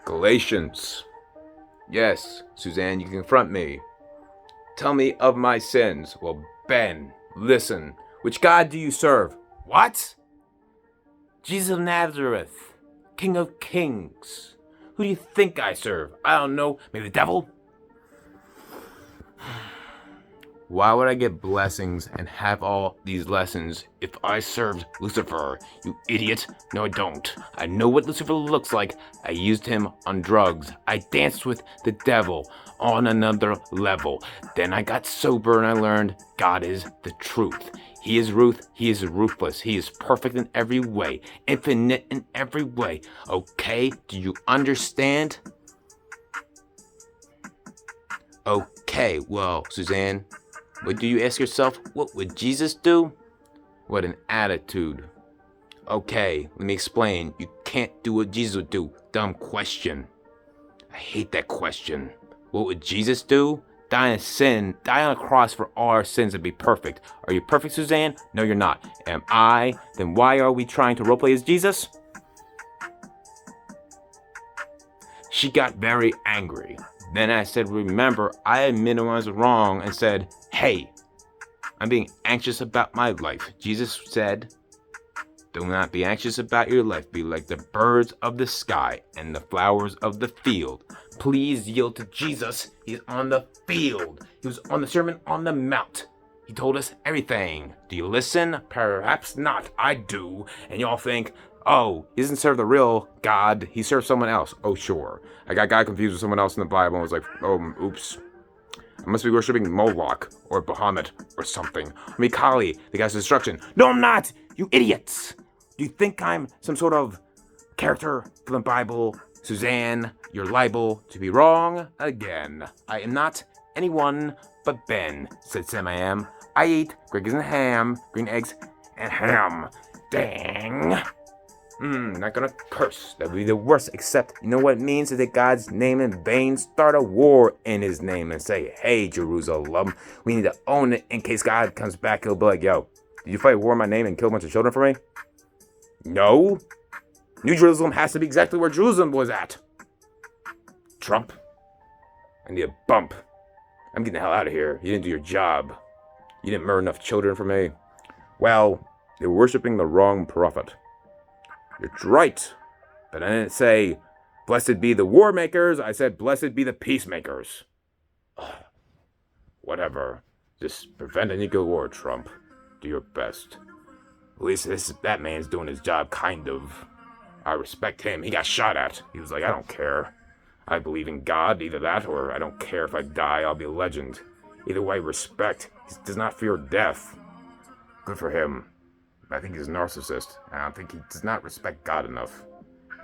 Galatians. Yes, Suzanne, you can confront me. Tell me of my sins. Well, Ben, listen. Which God do you serve? What? Jesus of Nazareth, King of Kings. Who do you think I serve? I don't know. Maybe the devil? Why would I get blessings and have all these lessons if I served Lucifer, you idiot? No, I don't. I know what Lucifer looks like. I used him on drugs. I danced with the devil on another level. Then I got sober and I learned God is the truth. He is Ruth. He is ruthless. He is perfect in every way, infinite in every way. Okay, do you understand? Okay, well, Suzanne, what do you ask yourself? What would Jesus do? What an attitude. Okay, let me explain. You can't do what Jesus would do. Dumb question. I hate that question. What would Jesus do? Die in sin, die on a cross for all our sins and be perfect. Are you perfect, Suzanne? No, you're not. Am I? Then why are we trying to roleplay as Jesus? She got very angry. Then I said, remember, I admitted when I was wrong and said, hey, I'm being anxious about my life. Jesus said, do not be anxious about your life. Be like the birds of the sky and the flowers of the field. Please yield to Jesus. He's on the field. He was on the Sermon on the Mount. He told us everything. Do you listen? Perhaps not. I do. And y'all think, oh, he doesn't serve the real God. He serves someone else. Oh, sure. I got God confused with someone else in the Bible and was like, oh, oops. I must be worshiping Moloch or Bahamut or something. Mikali, the guy's destruction. No, I'm not! You idiots! Do you think I'm some sort of character from the Bible? Suzanne, you're liable to be wrong again. I am not anyone but Ben, said Sam I am. I eat green eggs and ham, green eggs and ham. Dang. Not gonna curse. That would be the worst, except you know what it means to take God's name in vain? Start a war in his name and say, hey, Jerusalem, we need to own it in case God comes back. He'll be like, yo, did you fight a war in my name and kill a bunch of children for me? No. New Jerusalem has to be exactly where Jerusalem was at. Trump, I need a bump. I'm getting the hell out of here. You didn't do your job. You didn't murder enough children for me. Well, you're worshiping the wrong prophet. You're right. But I didn't say, blessed be the war makers. I said, blessed be the peacemakers. Whatever. Just prevent a nuclear war, Trump. Do your best. At least that man's doing his job, kind of. I respect him. He got shot at. He was like, I don't care. I believe in God, either that or I don't care if I die, I'll be a legend. Either way, respect. He does not fear death. Good for him. I think he's a narcissist. I don't think he does not respect God enough.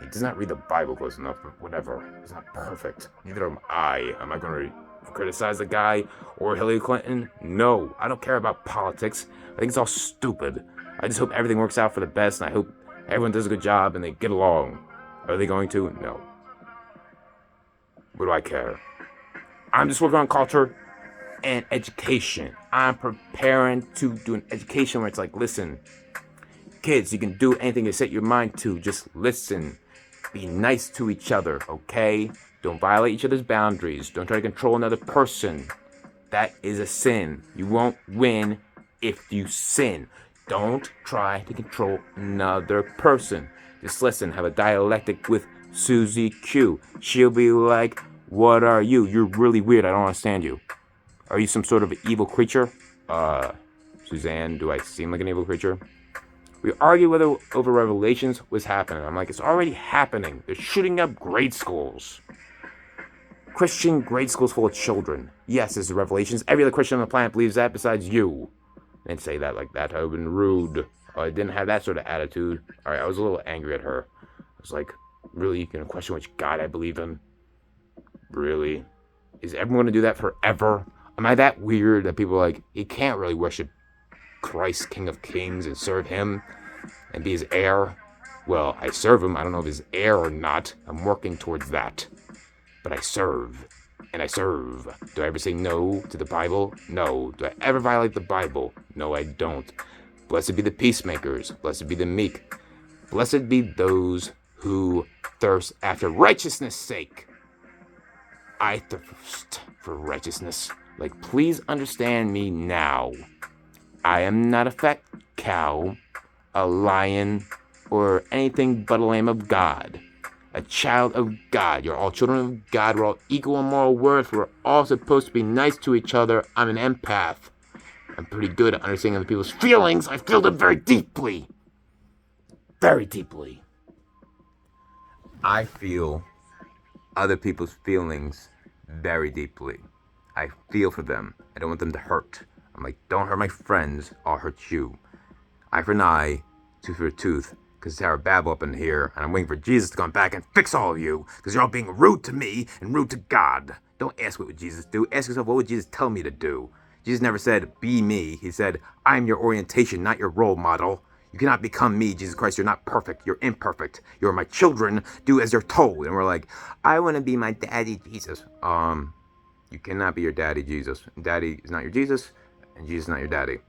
He does not read the Bible close enough, but whatever. He's not perfect. Neither am I. Am I going to criticize the guy or Hillary Clinton? No, I don't care about politics. I think it's all stupid. I just hope everything works out for the best, and I hope everyone does a good job and they get along. Are they going to? No. What do I care? I'm just working on culture and education. I'm preparing to do an education where it's like, listen, kids, you can do anything you set your mind to. Just listen. Be nice to each other, okay? Don't violate each other's boundaries. Don't try to control another person. That is a sin. You won't win if you sin. Don't try to control another person. Just listen. Have a dialectic with Susie Q. She'll be like, what are you? You're really weird. I don't understand you. Are you some sort of evil creature? Suzanne, do I seem like an evil creature? We argue whether over Revelations was happening. I'm like, it's already happening. They're shooting up grade schools. Christian grade schools full of children. Yes, this is Revelations. Every other Christian on the planet believes that besides you. I didn't say that like that. I would have been rude. I didn't have that sort of attitude. Alright, I was a little angry at her. I was like, really? You're going to question which God I believe in? Really? Is everyone going to do that forever? Am I that weird that people are like, you can't really worship Christ, King of Kings, and serve him and be his heir? Well, I serve him. I don't know if he's heir or not. I'm working towards that. But I serve. And I serve. Do I ever say no to the Bible? No. Do I ever violate the Bible? No, I don't. Blessed be the peacemakers. Blessed be the meek. Blessed be those who thirst after righteousness' sake. I thirst for righteousness. Like, please understand me now. I am not a fat cow, a lion, or anything but a lamb of God. A child of God. You're all children of God. We're all equal in moral worth. We're all supposed to be nice to each other. I'm an empath. I'm pretty good at understanding other people's feelings. I feel them very deeply. Very deeply. I feel other people's feelings very deeply. I feel for them. I don't want them to hurt. I'm like, don't hurt my friends, I'll hurt you. Eye for an eye, tooth for a tooth, because it's our babble up in here, and I'm waiting for Jesus to come back and fix all of you, because you're all being rude to me and rude to God. Don't ask what would Jesus do. Ask yourself, what would Jesus tell me to do? Jesus never said, be me. He said, I'm your orientation, not your role model. You cannot become me, Jesus Christ. You're not perfect. You're imperfect. You're my children. Do as you're told. And we're like, I want to be my daddy, Jesus. You cannot be your daddy, Jesus. Daddy is not your Jesus, and Jesus is not your daddy.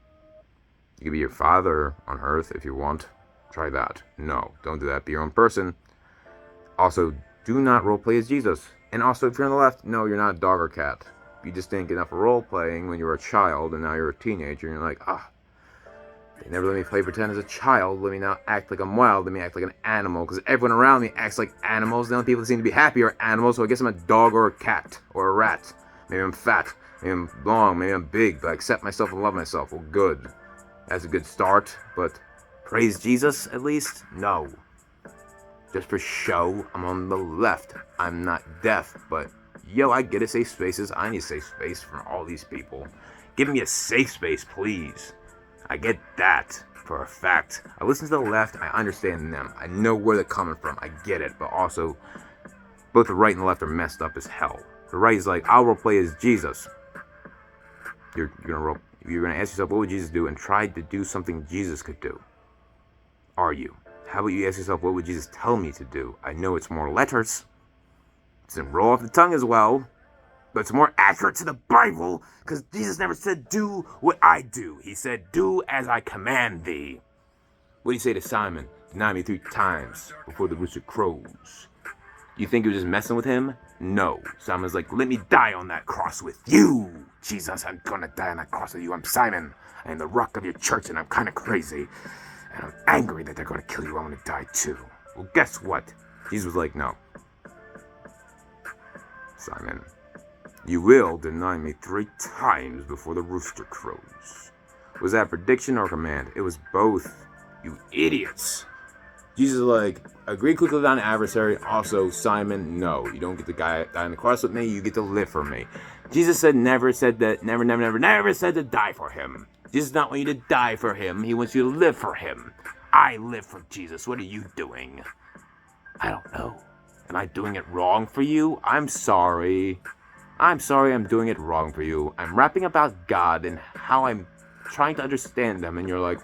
You can be your father on earth if you want. Try that. No, don't do that. Be your own person. Also, do not roleplay as Jesus. And also, if you're on the left, no, you're not a dog or cat. You just didn't get enough role-playing when you were a child, and now you're a teenager, and you're like, they never let me play pretend as a child. Let me now act like I'm wild. Let me act like an animal. Because everyone around me acts like animals. The only people that seem to be happy are animals. So I guess I'm a dog or a cat or a rat. Maybe I'm fat. Maybe I'm long. Maybe I'm big. But I accept myself and love myself. Well, good. That's a good start. But praise Jesus, at least? No. Just for show, I'm on the left. I'm not deaf. But, yo, I get it. Safe spaces. I need safe space from all these people. Give me a safe space, please. I get that for a fact. I listen to the left, I understand them. I know where they're coming from. I get it. But also, both the right and the left are messed up as hell. The right is like, I'll roleplay as Jesus. You're gonna ask yourself, what would Jesus do? And try to do something Jesus could do. Are you? How about you ask yourself, what would Jesus tell me to do? I know it's more letters. It doesn't roll off the tongue as well. But it's more accurate to the Bible, because Jesus never said, do what I do. He said, do as I command thee. What do you say to Simon? Deny me 3 times before the rooster crows. You think you're just messing with him? No. Simon's like, let me die on that cross with you. Jesus, I'm gonna die on that cross with you. I'm Simon. I am the rock of your church, and I'm kind of crazy. And I'm angry that they're gonna kill you. I'm gonna die too. Well, guess what? Jesus was like, no. Simon, you will deny me 3 times before the rooster crows. Was that prediction or command? It was both. You idiots. Jesus is like, agree quickly with an adversary. Also, Simon, no. You don't get to die on the cross with me. You get to live for me. Jesus never said to die for him. Jesus does not want you to die for him. He wants you to live for him. I live for Jesus. What are you doing? I don't know. Am I doing it wrong for you? I'm sorry. I'm sorry I'm doing it wrong for you. I'm rapping about God and how I'm trying to understand them, and you're like,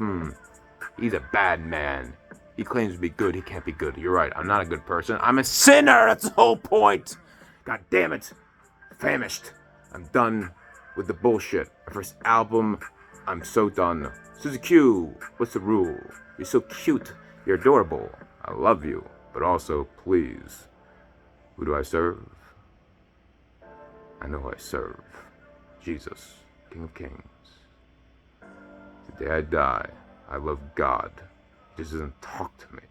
he's a bad man. He claims to be good, he can't be good. You're right, I'm not a good person. I'm a sinner, that's the whole point. God damn it. Famished. I'm done with the bullshit. My first album, I'm so done. Suzy Q, what's the rule? You're so cute, you're adorable. I love you, but also, please, who do I serve? I know who I serve. Jesus, King of Kings. The day I die, I love God. He just doesn't talk to me.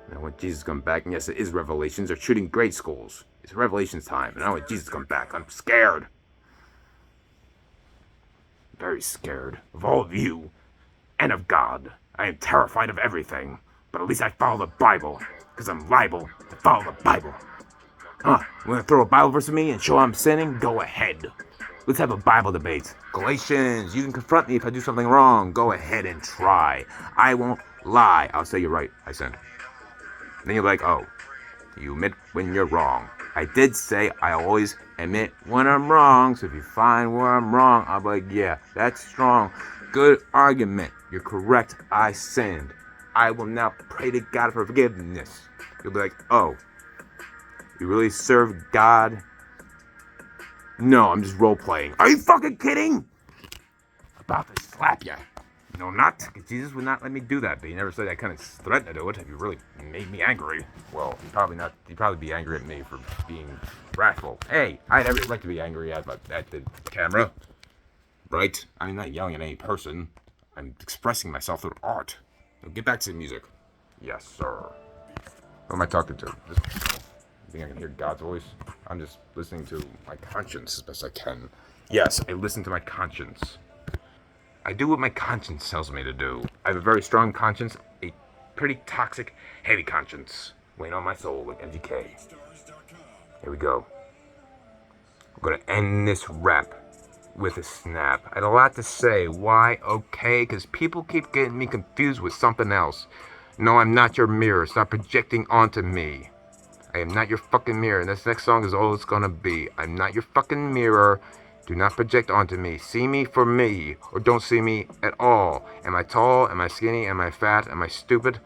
And I want Jesus to come back. And yes, it is Revelations. They're shooting grade schools. It's Revelations time. And I want Jesus to come back. I'm scared. Very scared of all of you. And of God. I am terrified of everything. But at least I follow the Bible. Because I'm liable to follow the Bible. You want to throw a Bible verse at me and show I'm sinning? Go ahead. Let's have a Bible debate. Galatians, you can confront me if I do something wrong. Go ahead and try. I won't lie. I'll say you're right. I sinned. And then you're like, oh, you admit when you're wrong. I did say I always admit when I'm wrong. So if you find where I'm wrong, I'll be like, yeah, that's strong. Good argument. You're correct. I sinned. I will now pray to God for forgiveness. You'll be like, oh, you really serve God? No, I'm just role-playing. Are you fucking kidding? I'm about to slap you. No, not. Jesus would not let me do that, but he never said I couldn't threaten to do it if you really made me angry. Well, he'd probably not. He'd probably be angry at me for being wrathful. Hey, I had every right to be angry at the camera, right? I'm not yelling at any person. I'm expressing myself through art. Now get back to the music. Yes, sir. Who am I talking to? You think I can hear God's voice? I'm just listening to my conscience as best I can. Yes, I listen to my conscience. I do what my conscience tells me to do. I have a very strong conscience, a pretty toxic, heavy conscience, weighing on my soul like MGK. Here we go. I'm gonna end this rap with a snap. I had a lot to say. Why? Okay, because people keep getting me confused with something else. No, I'm not your mirror. Stop projecting onto me. I am not your fucking mirror. And this next song is all it's gonna be. I'm not your fucking mirror. Do not project onto me. See me for me, or don't see me at all. Am I tall? Am I skinny? Am I fat? Am I stupid?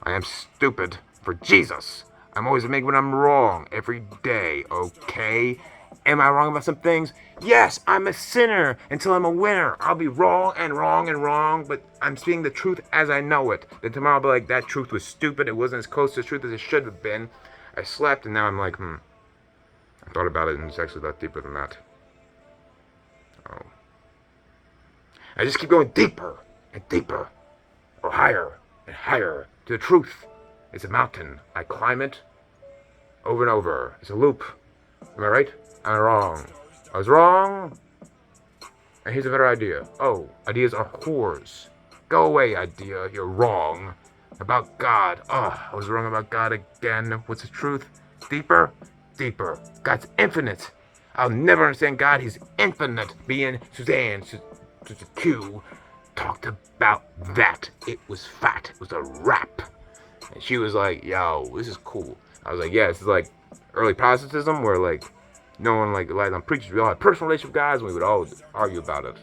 I am stupid for Jesus. I'm always admitting when I'm wrong every day, okay? Am I wrong about some things? Yes, I'm a sinner until I'm a winner. I'll be wrong and wrong and wrong, but I'm speaking the truth as I know it. Then tomorrow I'll be like, that truth was stupid. It wasn't as close to the truth as it should have been. I slept and now I'm like, I thought about it and it's actually a lot deeper than that. Oh. I just keep going deeper and deeper, or higher and higher to the truth. It's a mountain. I climb it over and over. It's a loop. Am I right? Am I wrong? I was wrong. And here's a better idea. Oh, ideas are whores. Go away, idea. You're wrong. About God. Oh, I was wrong about God again. What's the truth? Deeper? Deeper. God's infinite. I'll never understand God. He's infinite. Being Suzanne, Q, talked about that. It was fat. It was a rap. And she was like, yo, this is cool. I was like, yeah, this is like early Protestantism where like no one like relied on preachers. We all had personal relationship with guys and we would always argue about it.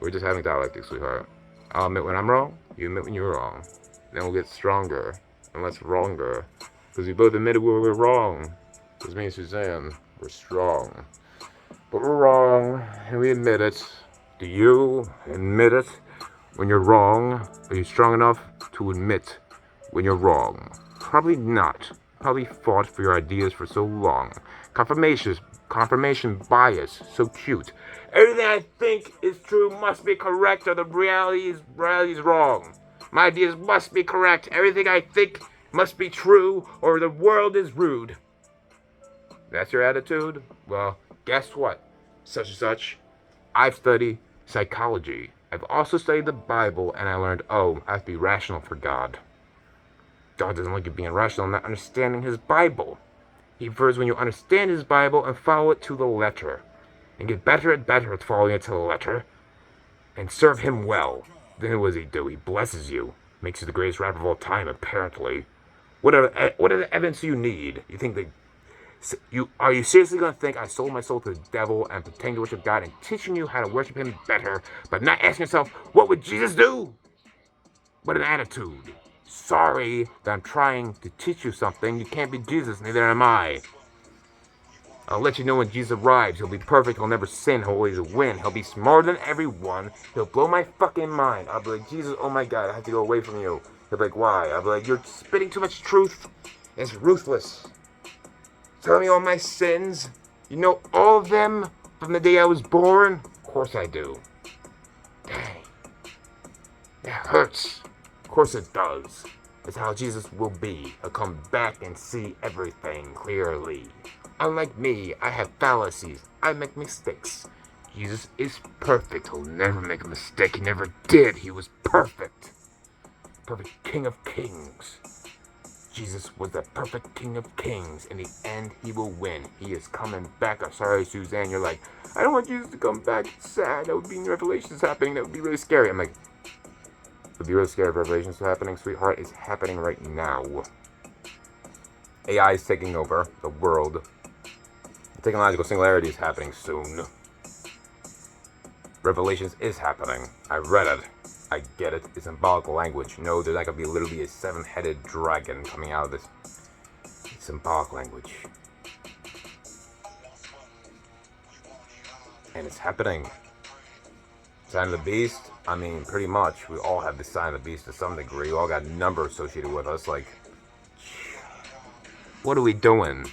We're just having dialectics, sweetheart. I'll admit when I'm wrong. You admit when you're wrong. Then we'll get stronger and less wronger. Because we both admitted we were wrong. Because me and Suzanne were strong. But we're wrong, and we admit it. Do you admit it when you're wrong? Are you strong enough to admit when you're wrong? Probably not. Probably fought for your ideas for so long. Confirmation bias, so cute. Everything I think is true must be correct, or the reality is wrong. My ideas must be correct. Everything I think must be true, or the world is rude. That's your attitude? Well, guess what? Such and such. I've studied psychology. I've also studied the Bible, and I learned, I have to be rational for God. God doesn't like you being rational and not understanding his Bible. He prefers when you understand his Bible and follow it to the letter. And get better and better at following it to the letter. And serve him well. Then what does he do? He blesses you. Makes you the greatest rapper of all time, apparently. What are the evidence you need? You think that are you seriously going to think I sold my soul to the devil and pretend to worship God and teaching you how to worship him better, but not asking yourself, what would Jesus do? What an attitude. Sorry that I'm trying to teach you something. You can't be Jesus, neither am I. I'll let you know when Jesus arrives. He'll be perfect. He'll never sin. He'll always win. He'll be smarter than everyone. He'll blow my fucking mind. I'll be like, Jesus, oh my God, I have to go away from you. He'll be like, why? I'll be like, you're spitting too much truth. It's ruthless. Tell me all my sins. You know all of them from the day I was born? Of course I do. Dang. That hurts. Of course it does. It's how Jesus will be. He'll come back and see everything clearly. Unlike me, I have fallacies. I make mistakes. Jesus is perfect. He'll never make a mistake. He never did. He was perfect. Perfect King of Kings. Jesus was the perfect King of Kings. In the end, he will win. He is coming back. I'm sorry, Suzanne. You're like, I don't want Jesus to come back. It's sad. That would be Revelations happening. That would be really scary. I'm like, it would be really scary if Revelations was happening, sweetheart. It's happening right now. AI is taking over the world. Technological singularity is happening soon. Revelations is happening. I read it. I get it. It's symbolical language. No, there's not going to be literally a seven-headed dragon coming out of this. It's symbolic language. And it's happening. Sign of the beast? I mean, pretty much. We all have the sign of the beast to some degree. We all got a number associated with us. Like, what are we doing?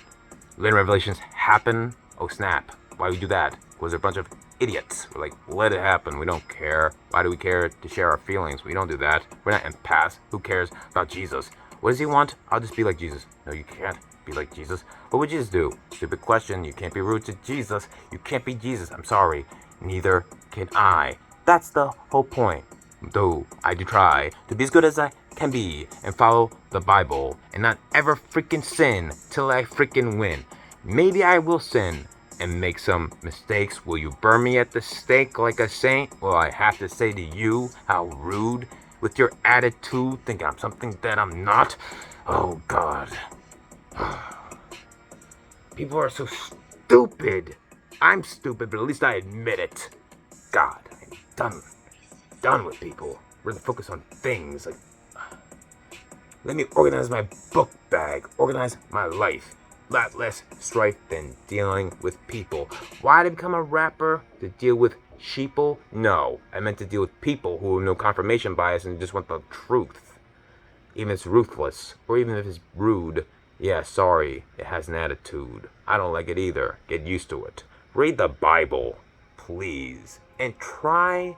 Letting revelations happen? Oh, snap. Why do we do that? Was there a bunch of idiots? We're like, let it happen. We don't care. Why do we care to share our feelings? We don't do that. We're not empaths. Who cares about Jesus? What does he want? I'll just be like Jesus. No, you can't be like Jesus. What would Jesus do? Stupid question. You can't be rude to Jesus. You can't be Jesus. I'm sorry. Neither can I. That's the whole point. Though I do try to be as good as I can be and follow the Bible and not ever freaking sin till I freaking win. Maybe I will sin and make some mistakes. Will you burn me at the stake like a saint? Will I have to say to you, how rude with your attitude, thinking I'm something that I'm not? Oh God. People are so stupid. I'm stupid, but at least I admit it. God, I'm done with people. We're gonna focus on things like, let me organize my book bag, organize my life. Lot less strife than dealing with people. Why did I become a rapper? To deal with sheeple? No, I meant to deal with people who have no confirmation bias and just want the truth. Even if it's ruthless, or even if it's rude. Yeah, sorry, it has an attitude. I don't like it either. Get used to it. Read the Bible, please, and try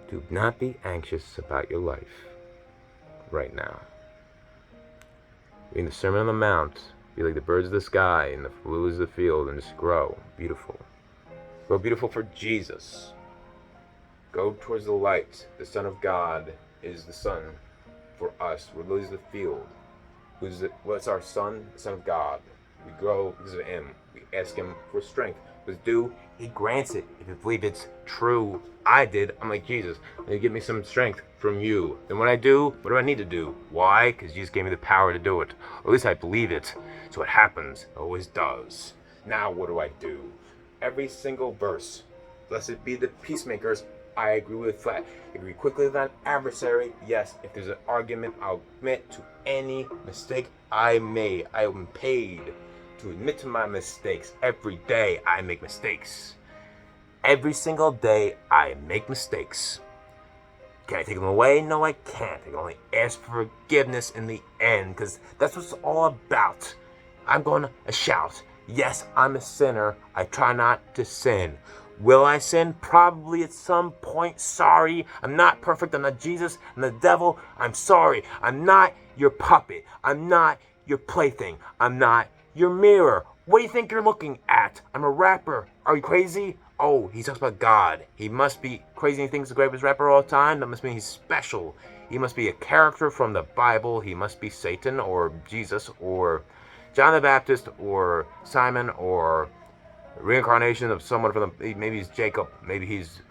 to not be anxious about your life right now. Reading the Sermon on the Mount, be like the birds of the sky and the lilies of the field, and just grow beautiful. Grow beautiful for Jesus. Go towards the light. The Son of God is the sun for us. We're lilies of the field. What's our son? The Son of God. We grow because of him. We ask him for strength. What's due? He grants it. If you believe it's true, I did. I'm like, Jesus, you give me some strength from you. Then what do I need to do? Why? Because Jesus gave me the power to do it. Or at least I believe it. So it happens. It always does. Now what do? Every single verse. Blessed be the peacemakers. I agree with that. Agree quickly with an adversary. Yes, if there's an argument, I'll admit to any mistake I made. I am paid to admit to my mistakes. Every day I make mistakes. Every single day I make mistakes. Can I take them away? No, I can't. I can only ask for forgiveness in the end, because that's what it's all about. I'm going to shout, yes, I'm a sinner. I try not to sin. Will I sin? Probably at some point. Sorry. I'm not perfect. I'm not Jesus. I'm the devil. I'm sorry. I'm not your puppet. I'm not your plaything. I'm not your mirror. What do you think you're looking at? I'm a rapper. Are you crazy? Oh, he talks about God. He must be crazy and thinks the greatest rapper of all time. That must mean he's special. He must be a character from the Bible. He must be Satan or Jesus or John the Baptist or Simon or reincarnation of someone from the, maybe he's Jacob, maybe he's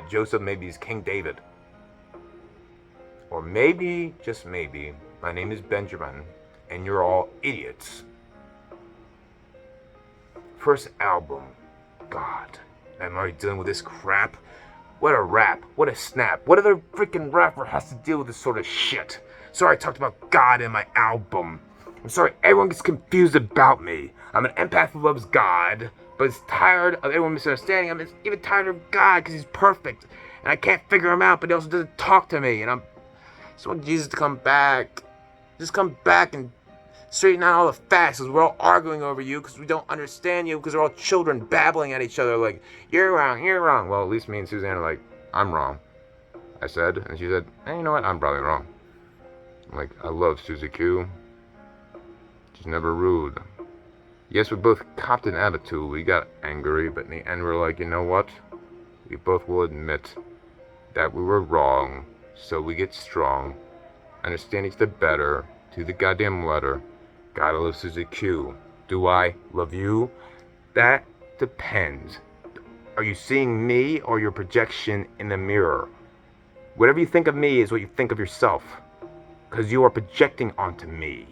Joseph, maybe he's King David. Or maybe, just maybe, my name is Benjamin and you're all idiots. First album, God, I'm already dealing with this crap. What a rap, what a snap. What other freaking rapper has to deal with this sort of shit? Sorry I talked about God in my album. I'm sorry everyone gets confused about me. I'm an empath who loves God, but is tired of everyone misunderstanding. I'm even tired of God because he's perfect. And I can't figure him out, but he also doesn't talk to me. And I just want Jesus to come back. Just come back and straighten out all the facts, because we're all arguing over you because we don't understand you, because we're all children babbling at each other like, you're wrong, you're wrong. Well, at least me and Suzanne are like, I'm wrong, I said. And she said, hey, you know what? I'm probably wrong. I'm like, I love Susie Q. She's never rude. Yes, we both copped an attitude. We got angry, but in the end we're like, you know what? We both will admit that we were wrong, so we get strong, understand each other better, to the goddamn letter. God, I love Susie Q. Do I love you? That depends. Are you seeing me or your projection in the mirror? Whatever you think of me is what you think of yourself, because you are projecting onto me.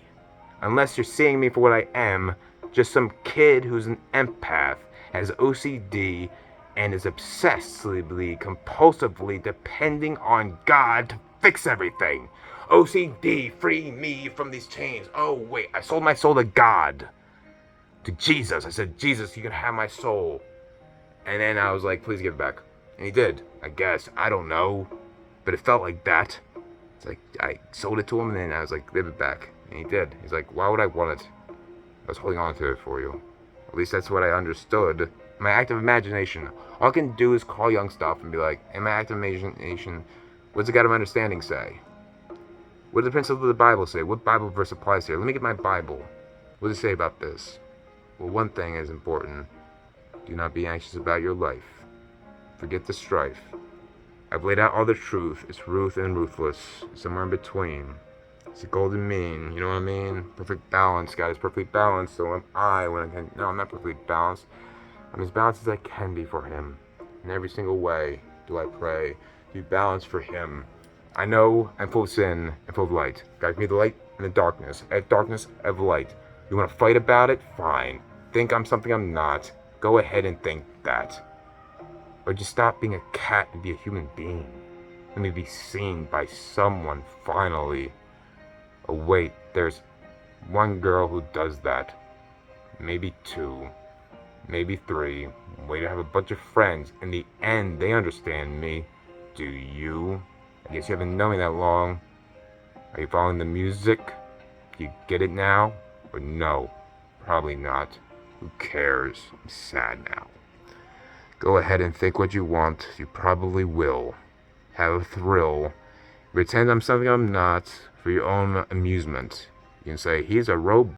Unless you're seeing me for what I am, just some kid who's an empath, has OCD, and is obsessively, compulsively depending on God to fix everything. OCD, free me from these chains. Oh, wait, I sold my soul to God. To Jesus. I said, Jesus, you can have my soul. And then I was like, please give it back. And he did, I guess. I don't know. But it felt like that. It's like, I sold it to him, and then I was like, give it back. And he did. He's like, why would I want it? I was holding on to it for you. At least that's what I understood. My active imagination. All I can do is call young stuff and be like, in my active imagination, what's the God of Understanding say? What do the principles of the Bible say? What Bible verse applies here? Let me get my Bible. What does it say about this? Well, one thing is important. Do not be anxious about your life. Forget the strife. I've laid out all the truth. It's Ruth and ruthless. Somewhere in between. It's a golden mean. You know what I mean? Perfect balance. God is perfectly balanced. So am I when I can. No, I'm not perfectly balanced. I'm as balanced as I can be for Him. In every single way do I pray to be balanced for Him. I know I'm full of sin and full of light. God gave me the light and the darkness. I have darkness, I have light. You want to fight about it? Fine. Think I'm something I'm not. Go ahead and think that. Or just stop being a cat and be a human being. Let me be seen by someone finally. Oh wait, there's one girl who does that. Maybe two. Maybe three. Way to have a bunch of friends. In the end, they understand me. Do you? I guess you haven't known me that long. Are you following the music? Do you get it now? Or no? Probably not. Who cares? I'm sad now. Go ahead and think what you want. You probably will. Have a thrill. Pretend I'm something I'm not for your own amusement. You can say, he's a robot.